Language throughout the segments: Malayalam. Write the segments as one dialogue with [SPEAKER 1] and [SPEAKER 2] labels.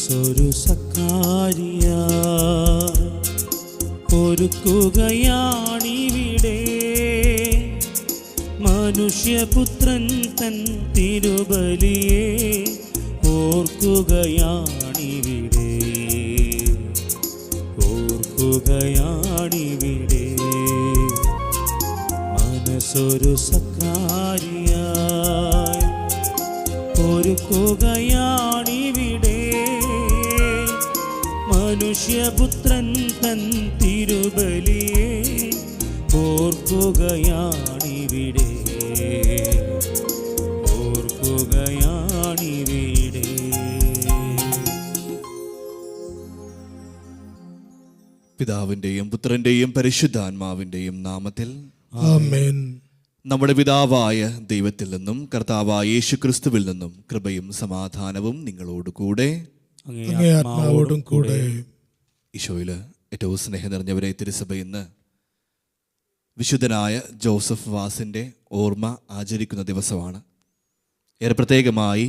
[SPEAKER 1] മനസ്സൊരു സക്കാരിയ ഒരുക്കുകയാണിവിടെ, മനുഷ്യപുത്രൻ തൻ തിരുബലിയെ ഓർക്കുകയാണിവിടെ, ഓർക്കുകയാണിവിടെ. മനസ്സൊരു സക്കാരിയായി ഒരുക്കുകയാണിവിടെ, മനുഷ്യപുത്രൻ തൻ തിരുബലിയെ ഓർക്കുകയാണിവിടെ, ഓർക്കുകയാണിവിടെ.
[SPEAKER 2] പിതാവിന്റെയും പുത്രന്റെയും പരിശുദ്ധാത്മാവിന്റെയും നാമത്തിൽ
[SPEAKER 3] ആമേൻ.
[SPEAKER 2] നമ്മുടെ പിതാവായ ദൈവത്തിൽ നിന്നും കർത്താവായ യേശുക്രിസ്തുവിൽ നിന്നും കൃപയും സമാധാനവും നിങ്ങളോട് കൂടെ
[SPEAKER 3] അങ്ങേ ആത്മാവോടും കൂടെ.
[SPEAKER 2] ഈശോയില് ഏറ്റവും സ്നേഹം നിറഞ്ഞവരെ, തിരുസഭ ഇന്ന് വിശുദ്ധനായ ജോസഫ് വാസിൻ്റെ ഓർമ്മ ആചരിക്കുന്ന ദിവസമാണ്. ഏറെ പ്രത്യേകമായി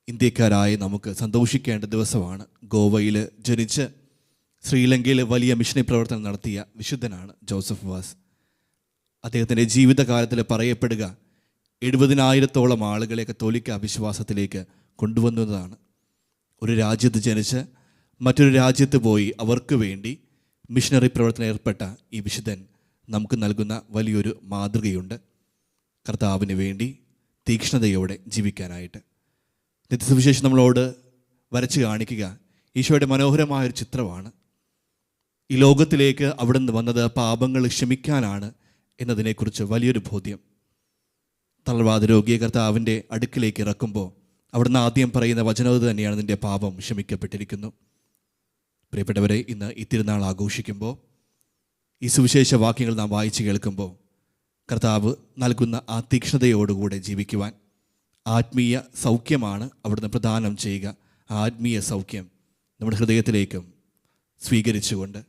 [SPEAKER 2] ഇന്ത്യക്കാരായി നമുക്ക് സന്തോഷിക്കേണ്ട ദിവസമാണ്. ഗോവയിൽ ജനിച്ച് ശ്രീലങ്കയിൽ വലിയ മിഷണറി പ്രവർത്തനം നടത്തിയ വിശുദ്ധനാണ് ജോസഫ് വാസ്. അദ്ദേഹത്തിൻ്റെ ജീവിതകാലത്തിൽ പറയപ്പെടുക 70,000-ഓളം ആളുകളെ കത്തോലിക്ക വിശ്വാസത്തിലേക്ക് കൊണ്ടുവന്നതാണ്. ഒരു രാജ്യത്ത് ജനിച്ച് മറ്റൊരു രാജ്യത്ത് പോയി അവർക്ക് വേണ്ടി മിഷണറി പ്രവർത്തനം ഏർപ്പെട്ട ഈ വിശുദ്ധൻ നമുക്ക് നൽകുന്ന വലിയൊരു മാതൃകയുണ്ട്. കർത്താവിന് വേണ്ടി തീക്ഷ്ണതയോടെ ജീവിക്കാനായിട്ട് നിത്യസുവിശേഷം നമ്മളോട് വരച്ച് കാണിക്കുക ഈശോയുടെ മനോഹരമായൊരു ചിത്രമാണ്. ഈ ലോകത്തിലേക്ക് അവിടുന്ന് വന്നത് പാപങ്ങൾ ക്ഷമിക്കാനാണ് എന്നതിനെക്കുറിച്ച് വലിയൊരു ബോധ്യം. തളർവാദ രോഗിയെ കർത്താവിൻ്റെ അടുക്കിലേക്ക് ഇറക്കുമ്പോൾ അവിടുന്ന് ആദ്യം പറയുന്ന വചനം തന്നെയാണ്, നിൻ്റെ പാപം ക്ഷമിക്കപ്പെട്ടിരിക്കുന്നു. പ്രിയപ്പെട്ടവരെ, ഇന്ന് ഈ തിരുനാൾ ആഘോഷിക്കുമ്പോൾ ഈ സുവിശേഷ വാക്യങ്ങൾ നാം വായിച്ച് കേൾക്കുമ്പോൾ കർത്താവ് നൽകുന്ന ആ തീക്ഷ്ണതയോടുകൂടെ ജീവിക്കുവാൻ ആത്മീയ സൗഖ്യമാണ് അവിടുന്ന് പ്രദാനം ചെയ്യുക. ആത്മീയ സൗഖ്യം നമ്മുടെ ഹൃദയത്തിലേക്കും സ്വീകരിച്ചുകൊണ്ട്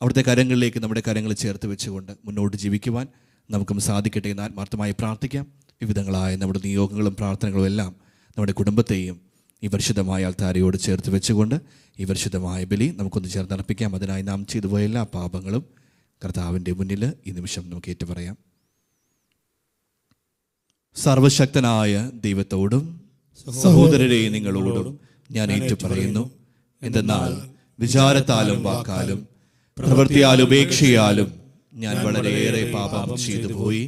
[SPEAKER 2] അവിടുത്തെ കരങ്ങളിലേക്ക് നമ്മുടെ കരങ്ങൾ ചേർത്ത് വെച്ചുകൊണ്ട് മുന്നോട്ട് ജീവിക്കുവാൻ നമുക്കും സാധിക്കട്ടെ എന്ന് ആത്മാർത്ഥമായി പ്രാർത്ഥിക്കാം. വിവിധങ്ങളായ നമ്മുടെ നിയോഗങ്ങളും പ്രാർത്ഥനകളും എല്ലാം നമ്മുടെ കുടുംബത്തെയും ഈ പരിശുദ്ധമായ ആൾത്താരയോട് ചേർത്ത് വെച്ചുകൊണ്ട് ഈ പരിശുദ്ധമായ ബലി നമുക്കൊന്ന് ചേർന്നർപ്പിക്കാം. അതിനായി നാം ചെയ്തുപോയ എല്ലാ പാപങ്ങളും കർത്താവിൻ്റെ മുന്നിൽ ഈ നിമിഷം നമുക്ക് ഏറ്റുപറയാം. സർവശക്തനായ ദൈവത്തോടും സഹോദരരെ നിങ്ങളോടും ഞാൻ ഏറ്റുപറയുന്നു. എന്തെന്നാൽ വിചാരത്താലും വാക്കാലും പ്രവൃത്തിയാലും ഉപേക്ഷയാലും ഞാൻ വളരെയേറെ പാപം ചെയ്തു പോയി.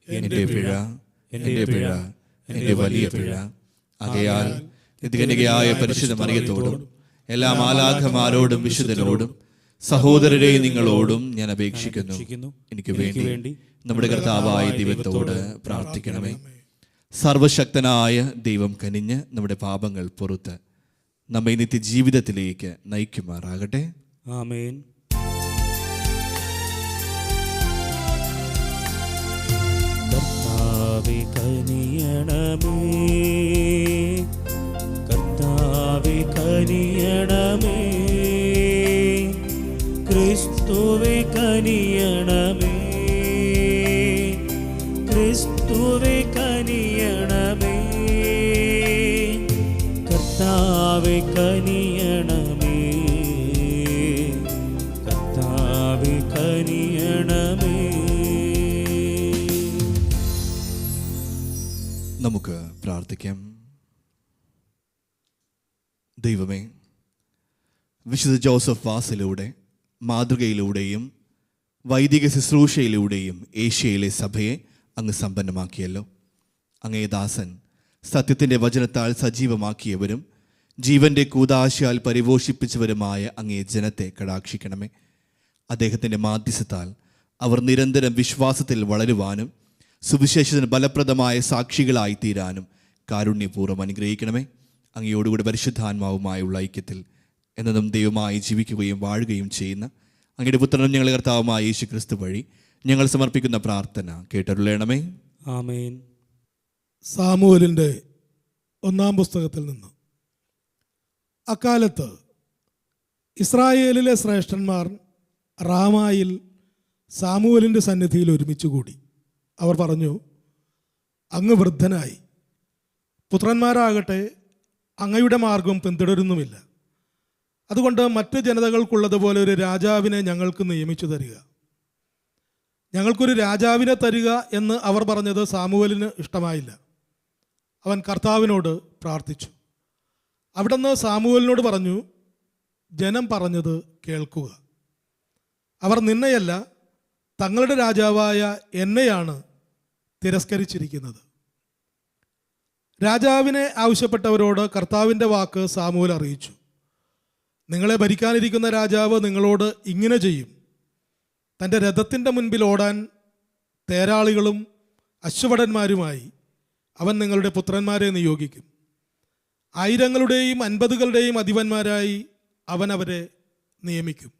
[SPEAKER 2] എൻ്റെ പിഴ, എൻ്റെ പിഴ, എൻ്റെ വലിയ പിഴ. ആകയാൽ നിത്യകന്യകയായ പരിശുദ്ധ മറിയത്തോടും എല്ലാ മാലാഖമാരോടും വിശുദ്ധരോടും സഹോദരരെ നിങ്ങളോടും ഞാൻ അപേക്ഷിക്കുന്നു, എനിക്ക് വേണ്ടി നമ്മുടെ കർത്താവായ ദൈവത്തോട് പ്രാർത്ഥിക്കണമേ. സർവശക്തനായ ദൈവം കനിഞ്ഞ് നമ്മുടെ പാപങ്ങൾ പൊറുത്ത് നമ്മെ നിത്യജീവിതത്തിലേക്ക് നയിക്കുമാറാകട്ടെ.
[SPEAKER 1] ആമേൻ. കർത്താവേ കനിയണമേ, കർത്താവേ കനിയണമേ, ക്രിസ്തുവേ കനിയണമേ, ക്രിസ്തുവേ കനിയണമേ, കർത്താവേ കനിയണമേ, കർത്താവേ കനിയണമേ.
[SPEAKER 2] നമുക്ക് പ്രാർത്ഥിക്കാം. ദൈവമേ, വിശുദ്ധ ജോസഫ് വാസിലൂടെ മാതൃകയിലൂടെയും വൈദിക ശുശ്രൂഷയിലൂടെയും ഏഷ്യയിലെ സഭയെ അങ്ങ് സമ്പന്നമാക്കിയല്ലോ. അങ്ങേ ദാസൻ സത്യത്തിൻ്റെ വചനത്താൽ സജീവമാക്കിയവരും ജീവൻ്റെ കൂദാശയാൽ പരിപോഷിപ്പിച്ചവരുമായ അങ്ങേ ജനത്തെ കടാക്ഷിക്കണമേ. അദ്ദേഹത്തിൻ്റെ മാധ്യസ്ഥത്താൽ അവർ നിരന്തരം വിശ്വാസത്തിൽ വളരുവാനും സുവിശേഷത്തിന് ഫലപ്രദമായ സാക്ഷികളായി തീരാനും കാരുണ്യപൂർവ്വം അനുഗ്രഹിക്കണമേ. അങ്ങയോടുകൂടി പരിശുദ്ധാത്മാവുമായുള്ള ഐക്യത്തിൽ എന്നതും ദൈവമായി ജീവിക്കുകയും വാഴുകയും ചെയ്യുന്ന അങ്ങയുടെ പുത്രനും ഞങ്ങളുടെ കർത്താവുമായ യേശുക്രിസ്തു വഴി ഞങ്ങൾ സമർപ്പിക്കുന്ന പ്രാർത്ഥന കേട്ടരുളേണമേ.
[SPEAKER 1] ആമേൻ.
[SPEAKER 3] സാമുവേലിൻ്റെ 1-ാം പുസ്തകത്തിൽ നിന്ന്. അക്കാലത്ത് ഇസ്രായേലിലെ ശ്രേഷ്ഠന്മാർ റാമായിൽ സാമുവേലിൻ്റെ സന്നിധിയിൽ ഒരുമിച്ച് കൂടി. അവർ പറഞ്ഞു, അങ്ങ് വൃദ്ധനായി, പുത്രന്മാരാകട്ടെ അങ്ങയുടെ മാർഗം പിന്തുടരുന്നുമില്ല. അതുകൊണ്ട് മറ്റ് ജനതകൾക്കുള്ളതുപോലെ ഒരു രാജാവിനെ ഞങ്ങൾക്ക് നിയമിച്ചു തരിക. ഞങ്ങൾക്കൊരു രാജാവിനെ തരിക എന്ന് അവർ പറഞ്ഞത് സാമുവേലിന് ഇഷ്ടമായില്ല. അവൻ കർത്താവിനോട് പ്രാർത്ഥിച്ചു. അവിടുന്ന് സാമുവേലിനോട് പറഞ്ഞു, ജനം പറഞ്ഞത് കേൾക്കുക. അവർ നിന്നെയല്ല, തങ്ങളുടെ രാജാവായ എന്നെയാണ് തിരസ്കരിച്ചിരിക്കുന്നത്. രാജാവിനെ ആവശ്യപ്പെട്ടവരോട് കർത്താവിൻ്റെ വാക്ക് സാമുവേൽ അറിയിച്ചു. നിങ്ങളെ ഭരിക്കാനിരിക്കുന്ന രാജാവ് നിങ്ങളോട് ഇങ്ങനെ ചെയ്യും: തൻ്റെ രഥത്തിൻ്റെ മുൻപിൽ ഓടാൻ തേരാളികളും അശ്വഭടന്മാരുമായി അവൻ നിങ്ങളുടെ പുത്രന്മാരെ നിയോഗിക്കും. ആയിരങ്ങളുടെയും അൻപതുകളുടെയും അധിപന്മാരായി അവൻ അവരെ നിയമിക്കും.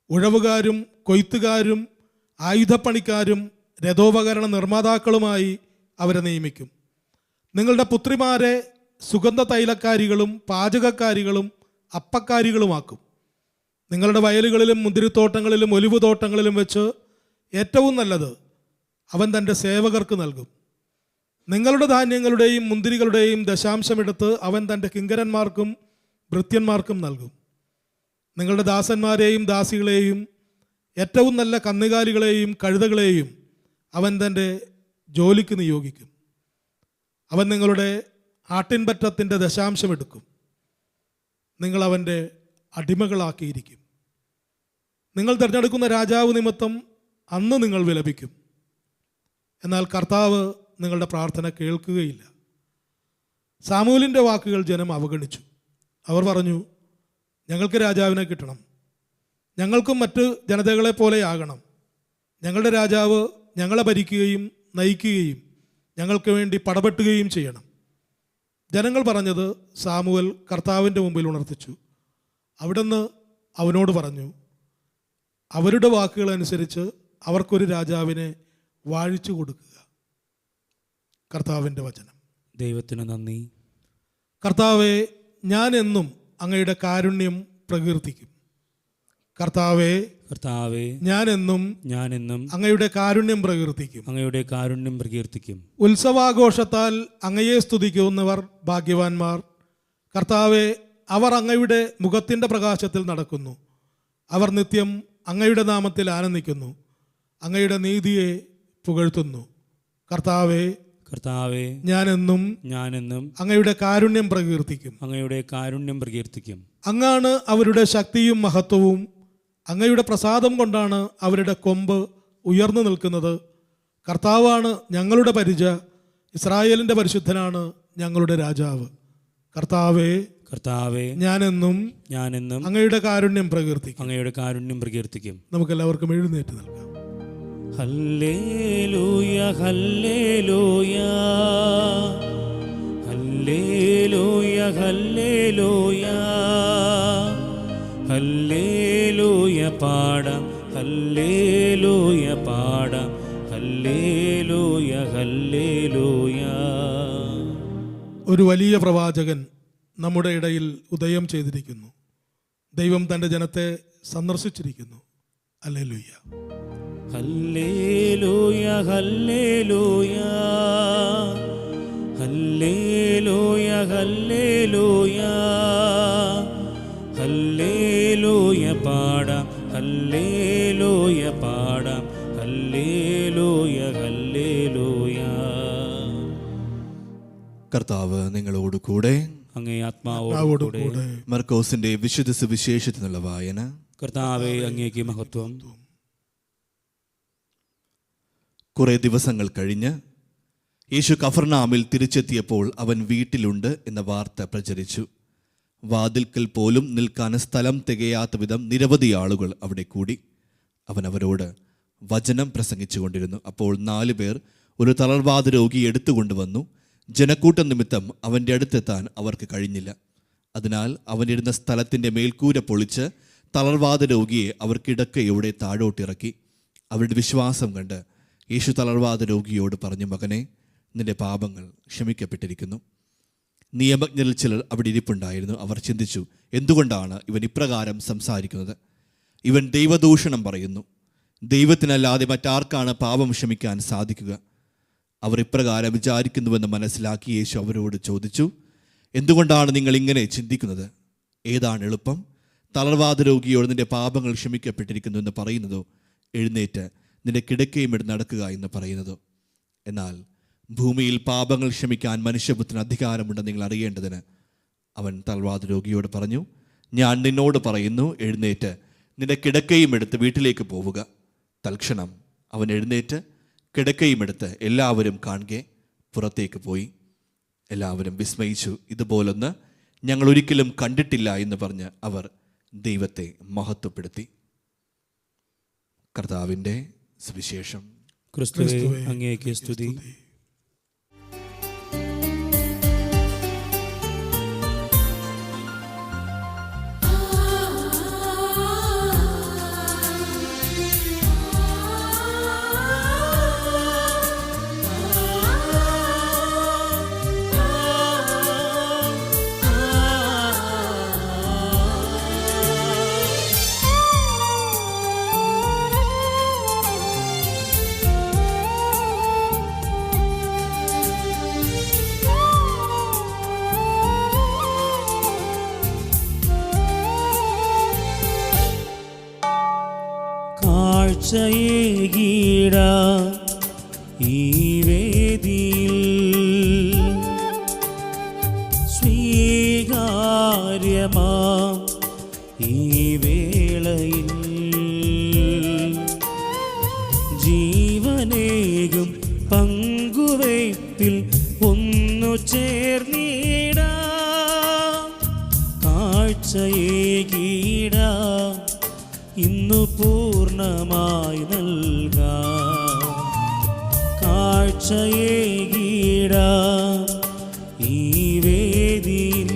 [SPEAKER 3] ഉഴവുകാരും കൊയ്ത്തുകാരും ആയുധപ്പണിക്കാരും രഥോപകരണ നിർമ്മാതാക്കളുമായി അവരെ നിയമിക്കും. നിങ്ങളുടെ പുത്രിമാരെ സുഗന്ധ തൈലക്കാരികളും പാചകക്കാരികളും അപ്പക്കാരികളുമാക്കും. നിങ്ങളുടെ വയലുകളിലും മുന്തിരിത്തോട്ടങ്ങളിലും ഒലിവ് തോട്ടങ്ങളിലും വെച്ച് ഏറ്റവും നല്ലത് അവൻ തൻ്റെ സേവകർക്ക് നൽകും. നിങ്ങളുടെ ധാന്യങ്ങളുടെയും മുന്തിരികളുടെയും ദശാംശമെടുത്ത് അവൻ തൻ്റെ കിങ്കരന്മാർക്കും ഭൃത്യന്മാർക്കും നൽകും. നിങ്ങളുടെ ദാസന്മാരെയും ദാസികളെയും ഏറ്റവും നല്ല കന്നുകാലികളെയും കഴുതകളെയും അവൻ തൻ്റെ ജോലിക്ക് നിയോഗിക്കും. അവൻ നിങ്ങളുടെ ആട്ടിൻപറ്റത്തിൻ്റെ ദശാംശമെടുക്കും. നിങ്ങൾ അവൻ്റെ അടിമകളാക്കിയിരിക്കും. നിങ്ങൾ തിരഞ്ഞെടുക്കുന്ന രാജാവ് നിമിത്തം അന്ന് നിങ്ങൾ വിലപിക്കും. എന്നാൽ കർത്താവ് നിങ്ങളുടെ പ്രാർത്ഥന കേൾക്കുകയില്ല. സാമുവേലിൻ്റെ വാക്കുകൾ ജനം അവഗണിച്ചു. അവർ പറഞ്ഞു, ഞങ്ങൾക്ക് രാജാവിനെ കിട്ടണം, ഞങ്ങൾക്കും മറ്റ് ജനതകളെ പോലെയാകണം. ഞങ്ങളുടെ രാജാവ് ഞങ്ങളെ ഭരിക്കുകയും നയിക്കുകയും ഞങ്ങൾക്ക് വേണ്ടി പടപെട്ടുകയും ചെയ്യണം. ജനങ്ങൾ പറഞ്ഞത് സാമുവേൽ കർത്താവിൻ്റെ മുമ്പിൽ ഉണർത്തിച്ചു. അവിടുന്ന് അവനോട് പറഞ്ഞു, അവരുടെ വാക്കുകൾ അനുസരിച്ച് അവർക്കൊരു രാജാവിനെ വാഴിച്ചു കൊടുക്കുക. കർത്താവിൻ്റെ വചനം.
[SPEAKER 1] ദൈവത്തിന് നന്ദി.
[SPEAKER 3] കർത്താവെ, ഞാൻ എന്നും അങ്ങയുടെ കാരുണ്യം പ്രകീർത്തിക്കും. കർത്താവെ, ഞാൻ എന്നും അങ്ങയുടെ കാരുണ്യം പ്രകീർത്തിക്കും. ഉത്സവാഘോഷത്താൽ അങ്ങയെ സ്തുതിക്കുന്നവർ ഭാഗ്യവാന്മാർ. കർത്താവെ, അവർ അങ്ങയുടെ മുഖത്തിൻ്റെ പ്രകാശത്തിൽ നടക്കുന്നു. അവർ നിത്യം അങ്ങയുടെ നാമത്തിൽ ആനന്ദിക്കുന്നു, അങ്ങയുടെ നീതിയെ പുകഴ്ത്തുന്നു. കർത്താവെ, ഞാൻ എന്നും അങ്ങയുടെ കാരുണ്യം പ്രകീർത്തിക്കും. അങ്ങാണ് അവരുടെ ശക്തിയും മഹത്വവും. അങ്ങയുടെ പ്രസാദം കൊണ്ടാണ് അവരുടെ കൊമ്പ് ഉയർന്നു നിൽക്കുന്നത്. കർത്താവാണ് ഞങ്ങളുടെ പരിച, ഇസ്രായേലിൻ്റെ പരിശുദ്ധനാണ് ഞങ്ങളുടെ രാജാവ്. കർത്താവേ, ഞാൻ എന്നും അങ്ങയുടെ കാരുണ്യം പ്രകീർത്തിക്കും. നമുക്കെല്ലാവർക്കും എഴുന്നേറ്റ് നിൽക്കാം.
[SPEAKER 1] Hallelujah hallelujah hallelujah hallelujah hallelujah പാടാം, ഹല്ലേലൂയ പാടാം, ഹല്ലേലൂയ ഹല്ലേലൂയ.
[SPEAKER 3] ഒരു വലിയ പ്രവാചകൻ നമ്മുടെ ഇടയിൽ ഉദയം ചെയ്തിരിക്കുന്നു. ദൈവം തൻ്റെ ജനത്തെ സന്ദർശിച്ചിരിക്കുന്നു. Hallelujah
[SPEAKER 1] hallelujah hallelujah hallelujah hallelujah hallelujah പാടാം, ഹല്ലേലൂയ പാടാം, ഹല്ലേലൂയ ഹല്ലേലൂയ.
[SPEAKER 2] കർത്താവ് നിങ്ങളോട് കൂടെ,
[SPEAKER 1] അങ്ങേ ആത്മാവോട് കൂടെ.
[SPEAKER 2] മർക്കോസിന്റെ വിശുദ്ധ സുവിശേഷത്തിനുള്ള വായന.
[SPEAKER 1] കർത്താവേ, അങ്ങേക്ക് മഹത്വം.
[SPEAKER 2] കുറെ ദിവസങ്ങൾ കഴിഞ്ഞ് യേശു കഫർനാമിൽ തിരിച്ചെത്തിയപ്പോൾ അവൻ വീട്ടിലുണ്ട് എന്ന വാർത്ത പ്രചരിച്ചു. വാതിൽക്കൽ പോലും നിൽക്കാൻ സ്ഥലം തികയാത്ത വിധം നിരവധി ആളുകൾ അവിടെ കൂടി. അവൻ അവരോട് വചനം പ്രസംഗിച്ചു കൊണ്ടിരുന്നു. അപ്പോൾ 4 പേർ ഒരു തളർവാദ രോഗിയെ എടുത്തുകൊണ്ടുവന്നു. ജനക്കൂട്ടം നിമിത്തം അവൻ്റെ അടുത്തെത്താൻ അവർക്ക് കഴിഞ്ഞില്ല. അതിനാൽ അവനിരുന്ന സ്ഥലത്തിൻ്റെ മേൽക്കൂര പൊളിച്ച് തളർവാദ രോഗിയെ അവർ കിടക്കയോടെ താഴോട്ടിറക്കി. അവരുടെ വിശ്വാസം കണ്ട് യേശു തളർവാദ രോഗിയോട് പറഞ്ഞു, മകനെ, നിന്റെ പാപങ്ങൾ ക്ഷമിക്കപ്പെട്ടിരിക്കുന്നു. നിയമജ്ഞരിൽ ചിലർ അവിടെ ഇരിപ്പുണ്ടായിരുന്നു. അവർ ചിന്തിച്ചു, എന്തുകൊണ്ടാണ് ഇവൻ ഇപ്രകാരം സംസാരിക്കുന്നത്? ഇവൻ ദൈവദൂഷണം പറയുന്നു. ദൈവത്തിനല്ലാതെ മറ്റാർക്കാണ് പാപം ക്ഷമിക്കാൻ സാധിക്കുക? അവർ ഇപ്രകാരം വിചാരിക്കുന്നുവെന്ന് മനസ്സിലാക്കി യേശു അവരോട് ചോദിച്ചു, എന്തുകൊണ്ടാണ് നിങ്ങൾ ഇങ്ങനെ ചിന്തിക്കുന്നത്? ഏതാണ് എളുപ്പം, തളർവാദ രോഗിയോട് നിന്റെ പാപങ്ങൾ ക്ഷമിക്കപ്പെട്ടിരിക്കുന്നു എന്ന് പറയുന്നതോ, എഴുന്നേറ്റ് നിന്റെ കിടക്കയും എടുത്ത് നടക്കുക എന്ന് പറയുന്നതോ? എന്നാൽ ഭൂമിയിൽ പാപങ്ങൾ ക്ഷമിക്കാൻ മനുഷ്യപുത്രന് അധികാരമുണ്ടെന്ന് നിങ്ങൾ അറിയേണ്ടതിന് അവൻ തളർവാദ രോഗിയോട് പറഞ്ഞു, ഞാൻ നിന്നോട് പറയുന്നു, എഴുന്നേറ്റ് നിന്റെ കിടക്കയും എടുത്ത് വീട്ടിലേക്ക് പോവുക. തൽക്ഷണം അവൻ എഴുന്നേറ്റ് കിടക്കയും എടുത്ത് എല്ലാവരും കാണുകെ പുറത്തേക്ക് പോയി. എല്ലാവരും വിസ്മയിച്ചു. ഇതുപോലൊന്ന് ഞങ്ങൾ ഒരിക്കലും കണ്ടിട്ടില്ല എന്ന് പറഞ്ഞ് അവർ ദൈവത്തെ മഹത്വപ്പെടുത്തി. കർത്താവിൻ്റെ സുവിശേഷം.
[SPEAKER 1] ക്രിസ്തുവേ, അങ്ങേക്ക് സ്തുതി. കാഴ്ചയേകീട ഈ വേദിയിൽ സ്വീകാര്യമാം ഈ വേളയിൽ ജീവനേകും പങ്കുവയ്പിൽ ഒന്നു ചേർന്നിടാം. കാഴ്ചയേകീട ഇന്നു പൂർണ്ണമായി നൽകാം. കാഴ്ചയേകീട ഈ വേദിയിൽ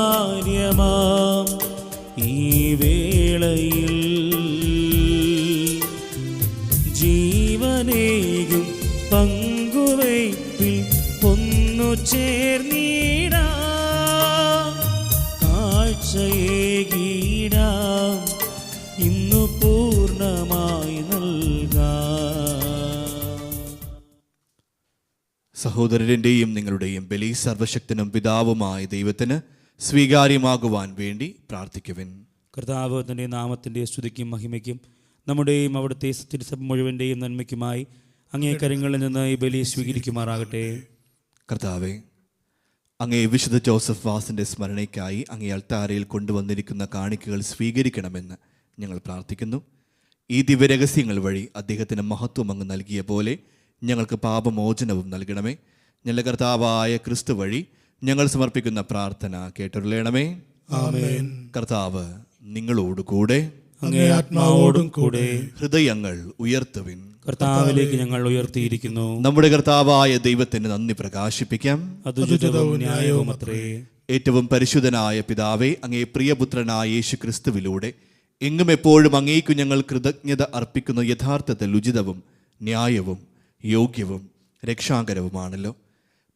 [SPEAKER 1] സ്വീകാര്യമാം ഈ വേളയിൽ ജീവനേകും പങ്കുവയ്പിൽ ഒന്നു ചേർന്നിടാം. കാഴ്ചയേകീടാം ഇന്നു പൂർണ്ണമായി നൽകാം.
[SPEAKER 2] സഹോദരൻ്റെയും നിങ്ങളുടെയും ബലി സർവശക്തനും പിതാവുമായ ദൈവത്തിന് സ്വീകാര്യമാകുവാൻ വേണ്ടി പ്രാർത്ഥിക്കുവിൻ.
[SPEAKER 1] കർത്താവ് തൻ്റെ നാമത്തിൻ്റെ സ്തുതിക്കും മഹിമയ്ക്കും നമ്മുടെയും അവിടുത്തെ തിരുസഭ മുഴുവൻ്റെയും നന്മയ്ക്കുമായി അങ്ങേ കരങ്ങളിൽ നിന്ന് ഈ ബലി സ്വീകരിക്കുമാറാകട്ടെ.
[SPEAKER 2] കർത്താവെ, അങ്ങേ വിശുദ്ധ ജോസഫ് വാസിൻ്റെ സ്മരണയ്ക്കായി അങ്ങേ അൾത്താരയിൽ കൊണ്ടുവന്നിരിക്കുന്ന കാണിക്കകൾ സ്വീകരിക്കണമെന്ന് ഞങ്ങൾ പ്രാർത്ഥിക്കുന്നു. ഈ ദിവ്യരഹസ്യങ്ങൾ വഴി അദ്ദേഹത്തിന് മഹത്വം അങ്ങ് നൽകിയ പോലെ ഞങ്ങൾക്ക് പാപമോചനവും നൽകണമേ. ഞങ്ങളുടെ കർത്താവായ ക്രിസ്തു വഴി ഞങ്ങൾ സമർപ്പിക്കുന്ന പ്രാർത്ഥന കേട്ടരുളേണമേ.
[SPEAKER 3] ആമേൻ.
[SPEAKER 2] കർത്താവ് നിങ്ങളോടുകൂടെ,
[SPEAKER 1] അങ്ങേ ആത്മാവോടും കൂടെ.
[SPEAKER 2] ഹൃദയങ്ങൾ ഉയർത്തുവിൻ.
[SPEAKER 1] കർത്താവിലേക്ക് ഞങ്ങൾ ഉയർത്തിയിരിക്കുന്നു.
[SPEAKER 2] നമ്മുടെ കർത്താവായ ദൈവത്തിന് നന്ദി പ്രകാശിപ്പിക്കാം.
[SPEAKER 1] അത് ഉചിതവും ന്യായവും അത്രേ.
[SPEAKER 2] ഏറ്റവും പരിശുദ്ധനായ പിതാവേ, അങ്ങേ പ്രിയപുത്രനായ യേശു ക്രിസ്തുവിലൂടെ എങ്ങും എപ്പോഴും അങ്ങേക്കു ഞങ്ങൾ കൃതജ്ഞത അർപ്പിക്കുന്ന യഥാർത്ഥത്തിൽ ഉചിതവും ന്യായവും യോഗ്യവും രക്ഷാകരവുമാണല്ലോ.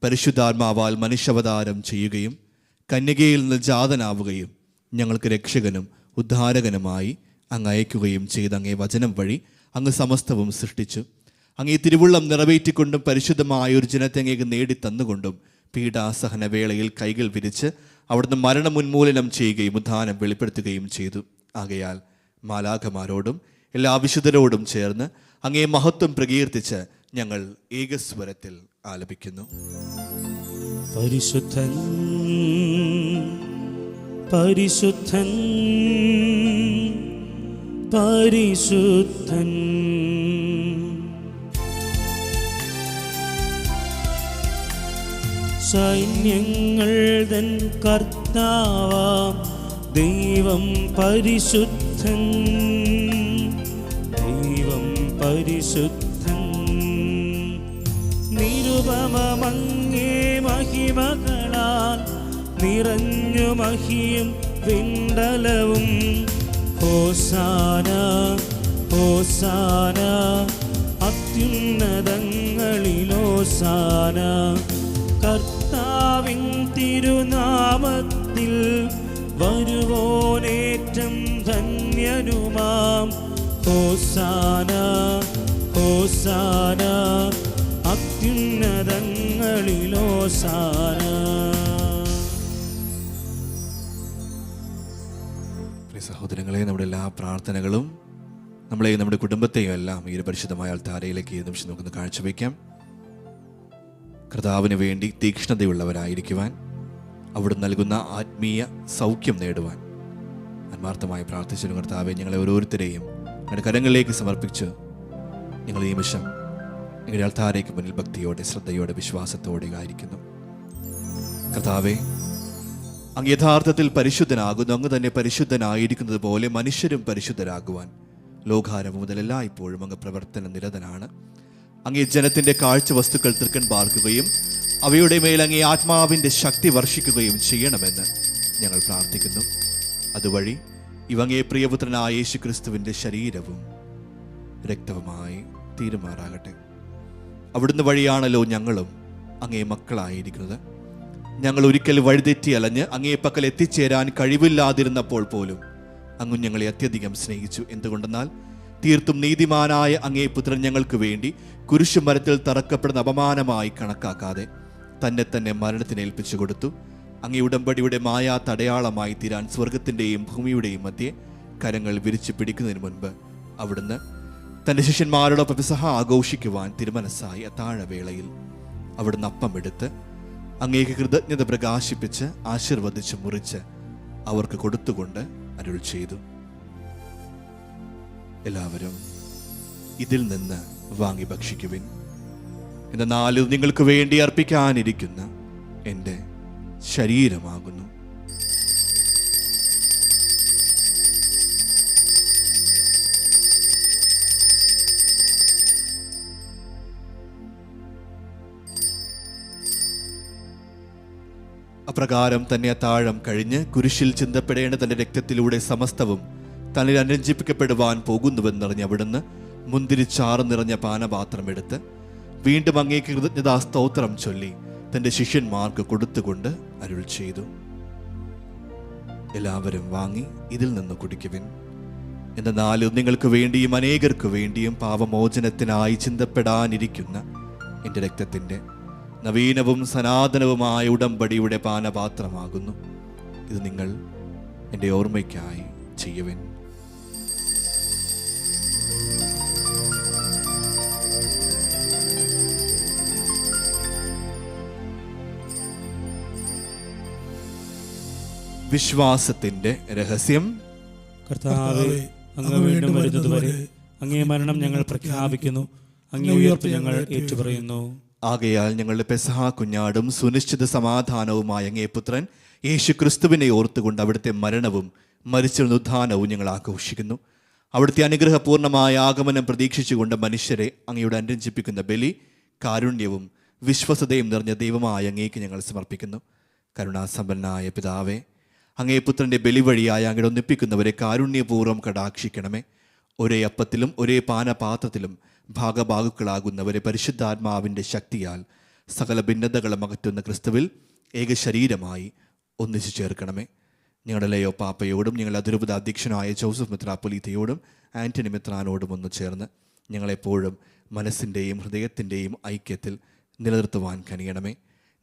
[SPEAKER 2] പരിശുദ്ധാത്മാവാൽ മനുഷ്യാവതാരം ചെയ്യുകയും കന്യകയിൽ നിന്ന് ജാതനാവുകയും ഞങ്ങൾക്ക് രക്ഷകനും ഉദ്ധാരകനുമായി അങ്ങ് അയക്കുകയും ചെയ്ത അങ്ങേ വചനം വഴി അങ്ങ് സമസ്തവും സൃഷ്ടിച്ചു. അങ്ങേ തിരുവുള്ളം നിറവേറ്റിക്കൊണ്ടും പരിശുദ്ധമായ ഒരു ജനത്തെ അങ്ങേക്ക് നേടിത്തന്നുകൊണ്ടും പീഡാസഹന വേളയിൽ കൈകൾ വിരിച്ച് അവിടുന്ന് മരണം ഉന്മൂലനം ചെയ്യുകയും ഉദ്ധാനം വെളിപ്പെടുത്തുകയും ചെയ്തു. ആകയാൽ മാലാഖമാരോടും എല്ലാ വിശുദ്ധരോടും ചേർന്ന് അങ്ങേ മഹത്വം പ്രകീർത്തിച്ച് ഞങ്ങൾ ഏകസ്വരത്തിൽ ആലപിക്കുന്നു.
[SPEAKER 1] പരിശുദ്ധൻ പരിശുദ്ധൻ പരിശുദ്ധൻ, സൈന്യങ്ങൾ തൻ കർത്താവാം ദൈവം പരിശുദ്ധൻ, ദൈവം പരിശുദ്ധൻ. നിരുപമങ്ങേ മഹിമകളാൽ നിറഞ്ഞു മഹിയും വിണ്ടലവും. ഹോസാന ഹോസാന അത്യുന്നതങ്ങളിലോസാന. കർത്താവിൻ തിരുനാമത്തിൽ വരുവോനേറ്റം ധന്യനുമാം. ഹോസാന ഹോസാന അത്യുന്നത ഉന്നതങ്ങളിലോസാന.
[SPEAKER 2] പ്രിയ സഹോദരങ്ങളെ, നമ്മുടെ എല്ലാ പ്രാർത്ഥനകളും നമ്മളെയും നമ്മുടെ കുടുംബത്തെയും എല്ലാം ഈ ഒരു പരിശുദ്ധമായ അൾത്താരയിലേക്ക് ഈ നിമിഷം നമുക്കൊന്ന് കാഴ്ചവെക്കാം. കർത്താവിന് വേണ്ടി തീക്ഷ്ണതയുള്ളവരായിരിക്കുവാൻ, അവിടുന്ന് നൽകുന്ന ആത്മീയ സൗഖ്യം നേടുവാൻ ആത്മാർത്ഥമായി പ്രാർത്ഥിച്ചു. കർത്താവെ, ഞങ്ങളെ ഓരോരുത്തരെയും ഞങ്ങളുടെ കരങ്ങളിലേക്ക് സമർപ്പിച്ച് ഞങ്ങൾ ഈ നിമിഷം നിങ്ങളുടെ അൾത്താരയ്ക്ക് മുന്നിൽ ഭക്തിയോടെ, ശ്രദ്ധയോടെ, വിശ്വാസത്തോടെ ആയിരിക്കുന്നു. കർത്താവെ, അങ്ങ് യഥാർത്ഥത്തിൽ പരിശുദ്ധനാകുന്നു. അങ്ങ് തന്നെ പരിശുദ്ധനായിരിക്കുന്നത് പോലെ മനുഷ്യരും പരിശുദ്ധരാകുവാൻ ലോകാരംഭം മുതൽ എല്ലായ്പ്പോഴും അങ്ങ് പ്രവർത്തന നിരതനാണ്. അങ്ങേ ജനത്തിൻ്റെ കാഴ്ച വസ്തുക്കൾ തൃക്കൺ പാർക്കുകയും അവയുടെ മേൽ അങ്ങേ ആത്മാവിൻ്റെ ശക്തി വർഷിക്കുകയും ചെയ്യണമെന്ന് ഞങ്ങൾ പ്രാർത്ഥിക്കുന്നു. അതുവഴി ഇവങ്ങേ പ്രിയപുത്രനായ യേശു ക്രിസ്തുവിൻ്റെ ശരീരവും രക്തവുമായി തീരുമാറാകട്ടെ. അവിടുന്ന് വഴിയാണല്ലോ ഞങ്ങളും അങ്ങേ മക്കളായിരിക്കുന്നത്. ഞങ്ങൾ ഒരിക്കൽ വഴിതെറ്റി അലഞ്ഞ് അങ്ങേ പക്കൽ എത്തിച്ചേരാൻ കഴിവില്ലാതിരുന്നപ്പോൾ പോലും അങ്ങ് ഞങ്ങളെ അത്യധികം സ്നേഹിച്ചു. എന്തുകൊണ്ടെന്നാൽ തീർത്തും നീതിമാനായ അങ്ങേ പുത്രൻ ഞങ്ങൾക്ക് വേണ്ടി കുരിശുമരത്തിൽ തറക്കപ്പെടുന്ന അപമാനമായി കണക്കാക്കാതെ തന്നെ മരണത്തിന് ഏൽപ്പിച്ചു കൊടുത്തു. അങ്ങേ ഉടമ്പടിയുടെ മായാത്ത അടയാളമായി തീരാൻ സ്വർഗത്തിൻ്റെയും ഭൂമിയുടെയും മധ്യേ കരങ്ങൾ വിരിച്ചു പിടിക്കുന്നതിന് മുൻപ് അവിടുന്ന് തൻ്റെ ശിഷ്യന്മാരോടൊപ്പം പെസഹ ആഘോഷിക്കുവാൻ തിരുമനസ്സായി അത്താഴവേളയിൽ അവിടുന്ന് അപ്പമെടുത്ത് അങ്ങേക്ക് കൃതജ്ഞത പ്രകാശിപ്പിച്ച് ആശീർവദിച്ച് മുറിച്ച് അവർക്ക് കൊടുത്തുകൊണ്ട് അരുൾ ചെയ്തു. എല്ലാവരും ഇതിൽ നിന്ന് വാങ്ങി ഭക്ഷിക്കുവിൻ. എന്നാൽ ഇത് നിങ്ങൾക്ക് വേണ്ടി അർപ്പിക്കാനിരിക്കുന്ന എൻ്റെ ശരീരമാകുന്നു. അപ്രകാരം തന്നെ താഴം കഴിഞ്ഞ് കുരിശിൽ ചിന്തപ്പെടേണ്ട തൻ്റെ രക്തത്തിലൂടെ സമസ്തവും തന്നിൽ അനുരഞ്ജിപ്പിക്കപ്പെടുവാൻ പോകുന്നുവെന്നറിഞ്ഞ് അവിടുന്ന് മുന്തിരിച്ചാറ് നിറഞ്ഞ പാനപാത്രമെടുത്ത് വീണ്ടും അങ്ങേക്ക് കൃതജ്ഞതാ സ്തോത്രം ചൊല്ലി തൻ്റെ ശിഷ്യന്മാർക്ക് കൊടുത്തുകൊണ്ട് അരുൾ ചെയ്തു. എല്ലാവരും വാങ്ങി ഇതിൽ നിന്ന് കുടിക്കുവിൻ. എന്നാൽ നിങ്ങൾക്ക് വേണ്ടിയും അനേകർക്ക് വേണ്ടിയും പാപമോചനത്തിനായി ചിന്തപ്പെടാനിരിക്കുന്ന എൻ്റെ രക്തത്തിൻ്റെ നവീനവും സനാതനവുമായ ഉടമ്പടിയുടെ പാനപാത്രമാകുന്നു. ഇത് നിങ്ങൾ എൻ്റെ ഓർമ്മയ്ക്കായി ചെയ്യുവിൻ. വിശ്വാസത്തിന്റെ രഹസ്യം.
[SPEAKER 1] കർത്താവേ, അങ്ങ് വീണ്ടും വരുന്നതുവരെ അങ്ങേ മരണം ഞങ്ങൾ പ്രഖ്യാപിക്കുന്നു, അങ്ങേ ഉയർപ്പ് ഞങ്ങൾ ഏറ്റുപറയുന്നു.
[SPEAKER 2] ആകയാൽ ഞങ്ങളുടെ പെസഹ കുഞ്ഞാടും സുനിശ്ചിത സമാധാനവുമായ അങ്ങേ പുത്രൻ യേശു ക്രിസ്തുവിനെ ഓർത്തുകൊണ്ട് അവിടുത്തെ മരണവും മരിച്ചെഴുന്ന ഉത്ഥാനവും ഞങ്ങൾ ആഘോഷിക്കുന്നു. അവിടുത്തെ അനുഗ്രഹപൂർണമായ ആഗമനം പ്രതീക്ഷിച്ചുകൊണ്ട് മനുഷ്യരെ അങ്ങയോട് അനുരഞ്ജിപ്പിക്കുന്ന ബലി കാരുണ്യവും വിശ്വസതയും നിറഞ്ഞ ദൈവമായ അങ്ങേക്ക് ഞങ്ങൾ സമർപ്പിക്കുന്നു. കരുണാസമ്പന്നനായ പിതാവേ, അങ്ങേ പുത്രൻ്റെ ബലി വഴിയായ അങ്ങയുടെ ഒന്നിപ്പിക്കുന്നവരെ കാരുണ്യപൂർവ്വം കടാക്ഷിക്കണമേ. ഒരേ അപ്പത്തിലും ഒരേ പാനപാത്രത്തിലും ഭാഗഭാഗുക്കളാകുന്നവരെ പരിശുദ്ധാത്മാവിൻ്റെ ശക്തിയാൽ സകല ഭിന്നതകളും അകറ്റുന്ന ക്രിസ്തുവിൽ ഏക ശരീരമായി ഒന്നിച്ചു ചേർക്കണമേ. ഞങ്ങളുടെ ലയോ പാപ്പയോടും ഞങ്ങളുടെ അതിരൂപത അധ്യക്ഷനായ ജോസഫ് മെത്രാപ്പൊലീത്തയോടും ആൻ്റണി മെത്രാനോടും ഒന്ന് ചേർന്ന് ഞങ്ങളെപ്പോഴും മനസ്സിൻ്റെയും ഹൃദയത്തിൻ്റെയും ഐക്യത്തിൽ നിലനിർത്തുവാൻ കനിയണമേ.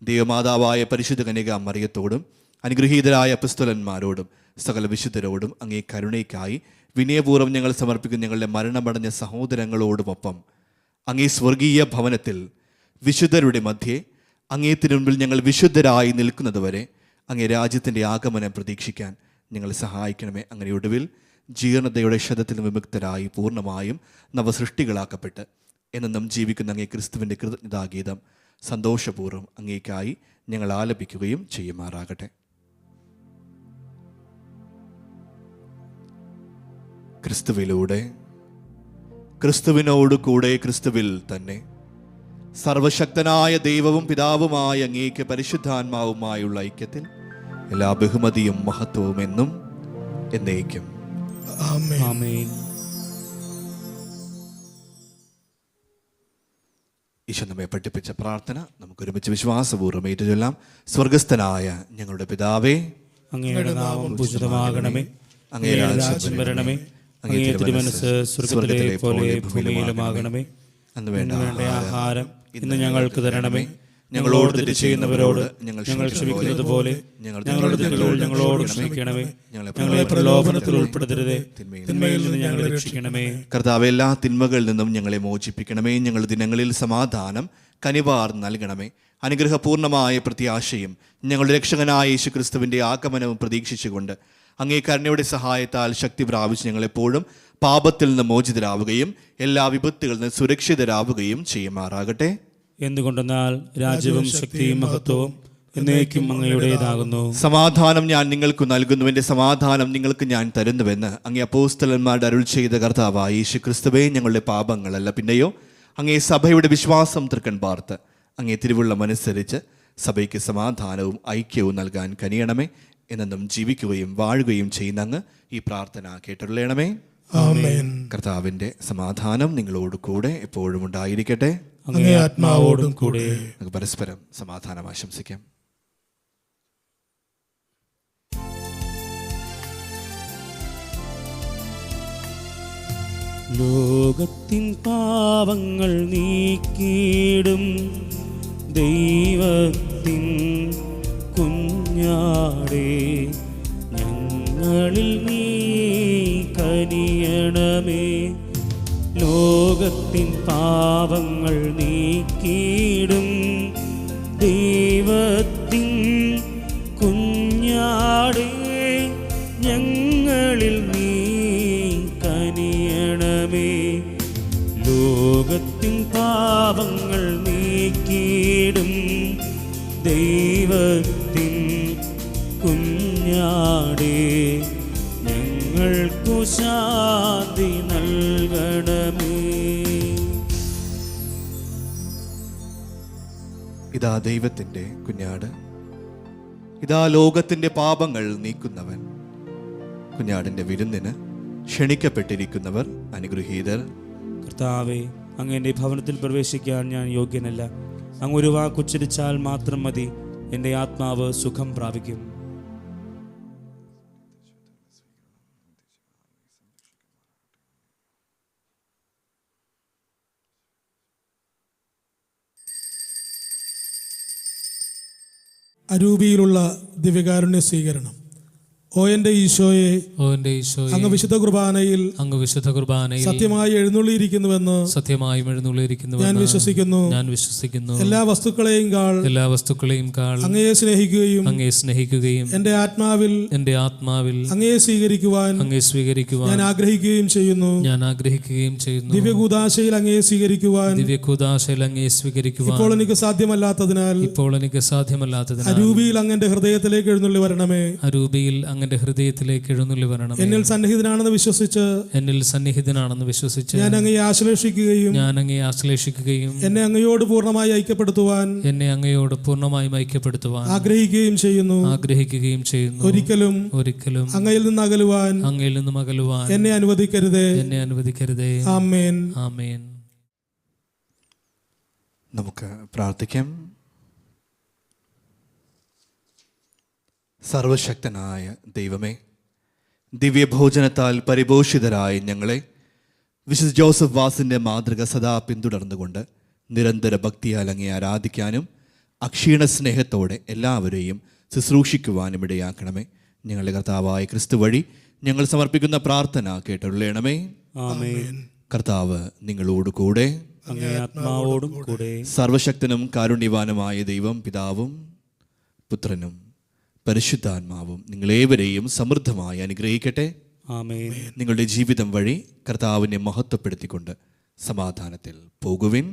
[SPEAKER 2] ദൈവമാതാവായ പരിശുദ്ധ കന്യക മറിയത്തോടും അനുഗ്രഹീതരായ അപ്പസ്തോലന്മാരോടും സകല വിശുദ്ധരോടും അങ്ങേ കരുണയ്ക്കായി വിനയപൂർവ്വം ഞങ്ങൾ സമർപ്പിക്കുന്ന ഞങ്ങളുടെ മരണമടഞ്ഞ സഹോദരങ്ങളോടുമൊപ്പം അങ്ങേ സ്വർഗീയ ഭവനത്തിൽ വിശുദ്ധരുടെ മധ്യേ അങ്ങേ തിരുമുൻപിൽ ഞങ്ങൾ വിശുദ്ധരായി നിൽക്കുന്നതുവരെ അങ്ങേ രാജ്യത്തിൻ്റെ ആഗമനം പ്രതീക്ഷിക്കാൻ ഞങ്ങൾ സഹായിക്കണമേ. അങ്ങനെ ഒടുവിൽ ജീർണതയുടെ ക്ഷതത്തിൽ വിമുക്തരായി പൂർണ്ണമായും നവസൃഷ്ടികളാക്കപ്പെട്ട് എന്നും ജീവിക്കുന്ന അങ്ങേ ക്രിസ്തുവിൻ്റെ കൃതജ്ഞതാഗീതം സന്തോഷപൂർവ്വം അങ്ങേക്കായി ഞങ്ങൾ ആലപിക്കുകയും ചെയ്യുമാറാകട്ടെ. ക്രിസ്തുവിലൂടെ, ക്രിസ്തുവിനോട് കൂടെ, ക്രിസ്തുവിൽ തന്നെ സർവശക്തനായ ദൈവവും പിതാവുമായ അങ്ങേക്ക് പരിശുദ്ധാത്മാവുമായുള്ള ഐക്യത്തിൽ എല്ലാ ബഹുമതിയും മഹത്വവും എന്നും എന്നേക്കും
[SPEAKER 1] ആമേൻ.
[SPEAKER 2] ഈശോ നമ്മെ പഠിപ്പിച്ച പ്രാർത്ഥന നമുക്ക് ഒരുമിച്ച് വിശ്വാസപൂർവ്വം ഏറ്റുചൊല്ലാം. സ്വർഗസ്ഥനായ ഞങ്ങളുടെ പിതാവേ,
[SPEAKER 1] അങ്ങയുടെ നാമം പൂജിതമാകണമേ, അങ്ങേ രാജ്യം വരണമേ, അങ്ങേ തിരുമനസ്സ് സ്വർഗ്ഗത്തിലെ പോലെ ഭൂമിയിലുമാകണമേ. അന്ന് വേണ്ട ആഹാരം ഇന്ന് ഞങ്ങൾക്ക് തരണമേ,
[SPEAKER 2] ഞങ്ങളോട് തെറ്റ് ചെയ്യുന്നവരോട് ഞങ്ങൾ
[SPEAKER 1] ക്ഷമിക്കുന്നത് പോലെ
[SPEAKER 2] ഞങ്ങളുടെ
[SPEAKER 1] ഞങ്ങളുടെ തെറ്റുകൾ ഞങ്ങളോട് ക്ഷമിക്കണമേ. ഞങ്ങളെ പ്രലോഭനത്തിൽ ഉൾപ്പെടുത്തരുതേ, തിന്മയിൽ നിന്ന് ഞങ്ങളെ രക്ഷിക്കണമേ.
[SPEAKER 2] കർത്താവേ, എല്ലാ തിന്മകളിൽ നിന്നും ഞങ്ങളെ മോചിപ്പിക്കണമേ. ഞങ്ങളുടെ ദിനങ്ങളിൽ സമാധാനം കനിവാർ നൽകണമേ. അനുഗ്രഹപൂർണമായ പ്രത്യാശയും ഞങ്ങളുടെ രക്ഷകനായ യേശുക്രിസ്തുവിൻ്റെ ആഗമനവും പ്രതീക്ഷിച്ചുകൊണ്ട് അങ്ങേ കരുണയുടെ സഹായത്താൽ ശക്തി പ്രാപിച്ച് ഞങ്ങളെപ്പോഴും പാപത്തിൽ നിന്ന് മോചിതരാവുകയും എല്ലാ വിപത്തുകളിൽ നിന്ന് സുരക്ഷിതരാവുകയും ചെയ്യുമാറാകട്ടെ.
[SPEAKER 1] എന്തുകൊണ്ടെന്നാൽ രാജ്യവും ശക്തിയും മഹത്വവും എന്നേക്കും അങ്ങയുടേതാകുന്നു.
[SPEAKER 2] സമാധാനം ഞാൻ നിങ്ങൾക്ക് നൽകുന്നു, എൻ്റെ സമാധാനം നിങ്ങൾക്ക് ഞാൻ തരുന്നുവെന്ന് അങ്ങേ അപ്പോസ്തലന്മാരുടെ അരുൾ ചെയ്ത കർത്താവായ യേശുക്രിസ്തുവേ, ഞങ്ങളുടെ പാപങ്ങളല്ല പിന്നെയോ അങ്ങേ സഭയുടെ വിശ്വാസം തൃക്കൺ പാർത്ത് അങ്ങേ തിരുവുള്ളമനുസരിച്ച് സഭയ്ക്ക് സമാധാനവും ഐക്യവും നൽകാൻ കനിയണമേ. എന്നും ജീവിക്കുകയും വാഴുകയും ചെയ്യുന്ന അങ്ങ് ഈ പ്രാർത്ഥന കേട്ടുള്ളണമേ.
[SPEAKER 3] ആമേൻ.
[SPEAKER 2] കർത്താവിൻ്റെ സമാധാനം നിങ്ങളോട് കൂടെ എപ്പോഴും ഉണ്ടായിരിക്കട്ടെ.
[SPEAKER 1] അങ്ങേ ആത്മാവോടും കൂടെ.
[SPEAKER 2] നമുക്ക് പരസ്പരം സമാധാനം ആശംസിക്കാം.
[SPEAKER 1] ലോകത്തിൻ പാവങ്ങൾ നീക്കിയിടും ദൈവത്തിൻ കുഞ്ഞാടേ, ഞങ്ങളിൽ നീ കനിയണമേ. ലോകത്തിൻ പാവങ്ങൾ നീക്കിയിടും ദൈവത്തിൻ കുഞ്ഞാടേ, ഞങ്ങളിൽ നീ കനിയണമേ. ലോകത്തിൻ പാവങ്ങൾ നീക്കിയിടും ദൈവത്തിൻ കുഞ്ഞാടേ, ഞങ്ങൾക്കു ശാന്തി നൽകണമേ.
[SPEAKER 2] ഇതാ ദൈവത്തിൻ്റെ കുഞ്ഞാട്, ഇതാ ലോകത്തിൻ്റെ പാപങ്ങൾ നീക്കുന്നവൻ. കുഞ്ഞാടിൻ്റെ വിരുന്നിന് ക്ഷണിക്കപ്പെട്ടിരിക്കുന്നവർ അനുഗ്രഹീതർ.
[SPEAKER 1] കർത്താവേ, അങ്ങ് എൻ്റെ ഭവനത്തിൽ പ്രവേശിക്കാൻ ഞാൻ യോഗ്യനല്ല. അങ്ങ് ഒരു വാക്കുച്ചരിച്ചാൽ മാത്രം മതി, എൻ്റെ ആത്മാവ് സുഖം പ്രാപിക്കും.
[SPEAKER 3] അരൂപിയിലുള്ള ദിവ്യകാരുണ്യ സ്വീകരണം. ഓ എൻ്റെ ഈശോയെ, അങ്ങ് വിശുദ്ധ കുർബാനയിൽ സത്യമായി എഴുന്നള്ളിയിരിക്കുന്നുവെന്ന് ഞാൻ വിശ്വസിക്കുന്നു. എല്ലാ വസ്തുക്കളെയും കാൾ അങ്ങയെ സ്നേഹിക്കുകയും എൻ്റെ ആത്മാവിൽ അങ്ങയെ സ്വീകരിക്കുവാൻ ഞാൻ ആഗ്രഹിക്കുകയും ചെയ്യുന്നു. ദിവ്യകൂദാശയിൽ അങ്ങയെ സ്വീകരിക്കുവാൻ ഇപ്പോൾ എനിക്ക് സാധ്യമല്ലാത്തതിനാൽ അരൂപിയിൽ അങ്ങന്റെ ഹൃദയത്തിലേക്ക് എഴുന്നള്ളി വരണമേ.
[SPEAKER 4] അങ്ങന്റെ ഹൃദയത്തിലേക്ക് എഴുന്നള്ളി വരണം.
[SPEAKER 3] എന്നിൽ സന്നിഹിതനാണെന്ന് വിശ്വസിച്ച് ഞാൻ അങ്ങയെ ആശ്ലേഷിക്കുകയും എന്നെ അങ്ങയോട് പൂർണ്ണമായി ഐക്യപ്പെടുത്തുവാൻ ആഗ്രഹിക്കുകയും ചെയ്യുന്നു. ഒരിക്കലും അങ്ങയിൽ നിന്ന് അകലുവാൻ എന്നെ അനുവദിക്കരുതേ. ആമേൻ.
[SPEAKER 2] നമുക്ക് പ്രാർത്ഥിക്കാം. സർവശക്തനായ ദൈവമേ, ദിവ്യഭോജനത്താൽ പരിപോഷിതരായ ഞങ്ങളെ വിശുദ്ധ ജോസഫ് വാസിൻ്റെ മാതൃക സദാ പിന്തുടർന്നുകൊണ്ട് നിരന്തര ഭക്തിയാൽ അങ്ങേ ആരാധിക്കാനും അക്ഷീണ സ്നേഹത്തോടെ എല്ലാവരെയും ശുശ്രൂഷിക്കുവാനും ഇടയാക്കണമേ. ഞങ്ങളുടെ കർത്താവായ ക്രിസ്തു വഴി ഞങ്ങൾ സമർപ്പിക്കുന്ന പ്രാർത്ഥന കേട്ടുള്ളണമേ.
[SPEAKER 1] ആമേൻ.
[SPEAKER 2] കർത്താവ് നിങ്ങളോട് കൂടെ.
[SPEAKER 1] അങ്ങേ ആത്മാവോടും കൂടെ.
[SPEAKER 2] സർവശക്തനും കാരുണ്യവാനുമായ ദൈവം പിതാവും പുത്രനും പരിശുദ്ധാത്മാവും നിങ്ങളേവരെയും സമൃദ്ധമായി അനുഗ്രഹിക്കട്ടെ.
[SPEAKER 1] ആമേൻ.
[SPEAKER 2] നിങ്ങളുടെ ജീവിതം വഴി കർത്താവിനെ മഹത്വപ്പെടുത്തിക്കൊണ്ട് സമാധാനത്തിൽ പോകുവിൻ.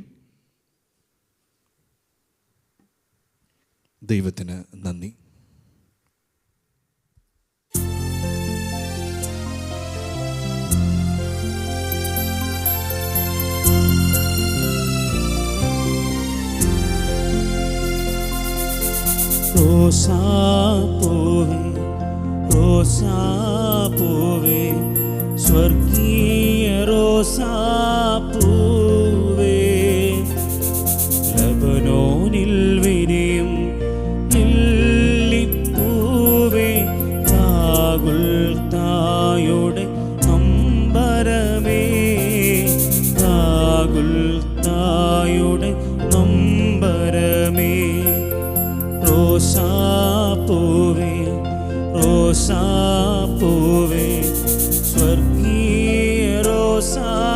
[SPEAKER 2] ദൈവത്തിന് നന്ദി.
[SPEAKER 1] റോസാപ്പൂവേ, സ്വർഗീയ റോസാപ്പൂവേ, ലബനോനിൽ വിരിയും ലില്ലിപ്പൂവേ, ഗാഗുൽത്തായുടെ നമ്പരമേ, ഗാഗുൽത്തായുടെ നമ്പരമേ, ഓസാന